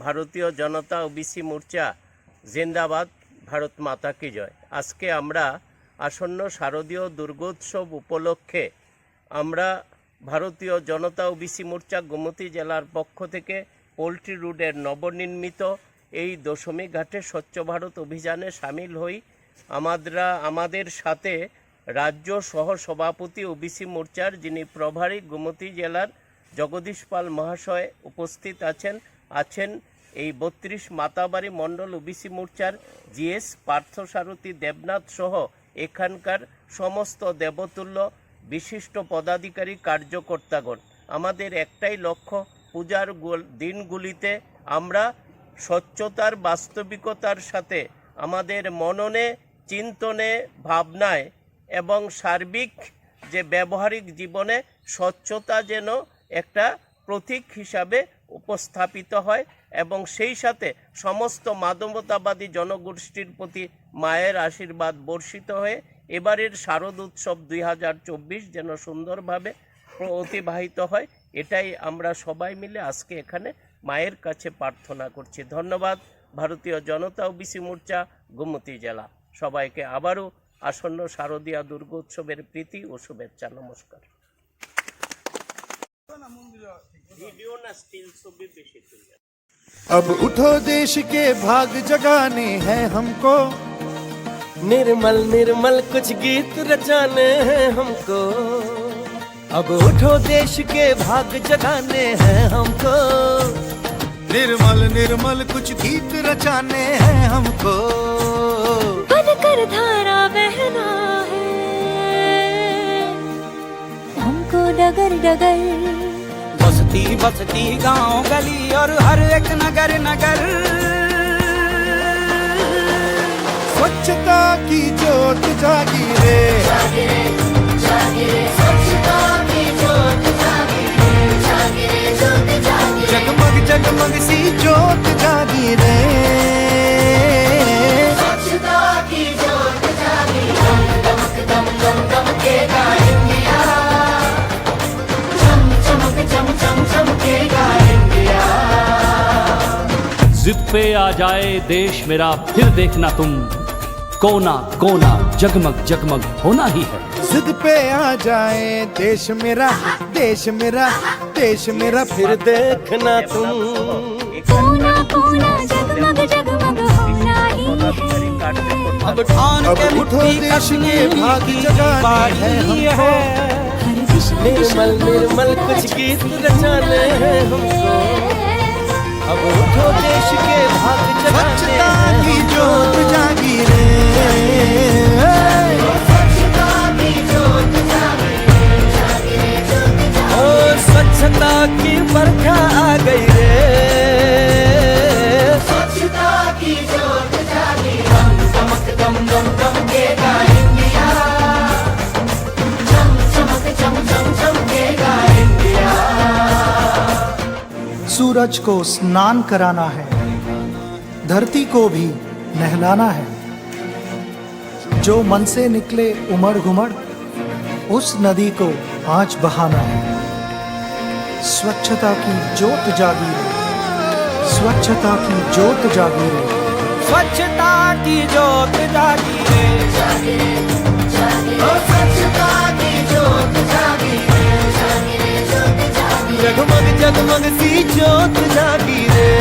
ভারতীয় জনতা ওবিসি মোর্চা জিন্দাবাদ, ভারত মাতা কি জয়। আজকে আমরা আসন্ন শারদীয় দুর্গোৎসব উপলক্ষে আমরা ভারতীয় জনতা ওবিসি মোর্চা গোমতী জেলার পক্ষ থেকে পোল্ট্রি রোডের নবনির্মিত এই দশমী ঘাটে স্বচ্ছ ভারত অভিযানে সামিল হই। আমাদের সাথে রাজ্য সহ সভাপতি ওবিসি মোর্চার যিনি প্রভারী গোমতী জেলার জগদীশ পাল মহাশয় উপস্থিত আছেন এই 32 মাতাবাড়ি মণ্ডল ওবিসি মোর্চার জিএস পার্থসারথী দেবনাথ সহ এখানকার সমস্ত দেবতুল্য বিশিষ্ট পদাধিকারী কার্যকর্তাগণ। আমাদের একটাই লক্ষ্য, পূজার দিনগুলিতে আমরা স্বচ্ছতার বাস্তবিকতার সাথে আমাদের মননে, চিন্তনে, ভাবনায় এবং সার্বিক যে ব্যবহারিক জীবনে স্বচ্ছতা যেন একটা প্রতীক হিসাবে উপস্থাপিত হয় এবং সেই সাথে সমস্ত মানবতাবাদী জনগোষ্ঠীর প্রতি মায়ের আশীর্বাদ বর্ষিত হয়ে এবারের শারদ উৎসব 2024 যেন সুন্দরভাবে অতিবাহিত হয়, এটাই আমরা সবাই মিলে আজকে এখানে মায়ের কাছে প্রার্থনা করছি। ধন্যবাদ। ভারতীয় জনতা ওবিসি মোর্চা গোমতী জেলা। সবাইকে আবারও আসন্ন শারদীয় দুর্গোৎসবের প্রীতি ও শুভেচ্ছা। নমস্কার। अब उठो देश के भाग जगाने हैं हमको, निर्मल निर्मल कुछ गीत रचाने हैं हमको। अब उठो देश के भाग जगाने हैं हमको, निर्मल निर्मल कुछ गीत रचाने हैं हमको। बनकर धारा बहना है हमको डगर डगर, बस्ती बस्ती गांव गली और हर एक नगर नगर स्वच्छता की जोत जागी रे, स्वच्छता की जोत जागी रे, जागी रे जोत जागी रे, जगमग जगमग सी जोत जागी रे, स्वच्छता की जोत जागी रे, दम दमकेगा इंडिया, चमकेगा इंडिया। जिद पे आ जाए देश मेरा, फिर देखना तुम कोना कोना जगमग जगमग होना ही है। जिद पे आ जाए देश मेरा, देश मेरा, देश मेरा, फिर देखना तुम कोना कोना जगमग जगमग होना ही है। अब ठान अब के उठो मुट्ठी देश कसने के भाग की जगाने बारी हैं है। हर दिशा निर्मल निर्मल कुछ गीत रचाने हैं हमको। अब उठो देश के भाग जगाने स्वच्छता हैं की हमको। जोत जागी रे, स्वच्छता की जोत जागी रे, जागी रे जोत जागी ओ स्वच्छता की बरखा आ गई रे, स्वच्छता की जोत जागी दम दमकेगा इंडिया, चमकेगा इंडिया। सूरज को स्नान कराना है, धरती को भी नहलाना है। जो मन से निकले उमड़ घुमड़, उस नदी को आज बहाना है। स्वच्छता की जोत जागी रे, स्वच्छता की जोत जागी रे, स्वच्छता की जोत जागी रे, ओ स्वच्छता की जोत जागी रे, जागी रे जोत जागी रे, जगमग जगमग सी जोत जागी रे।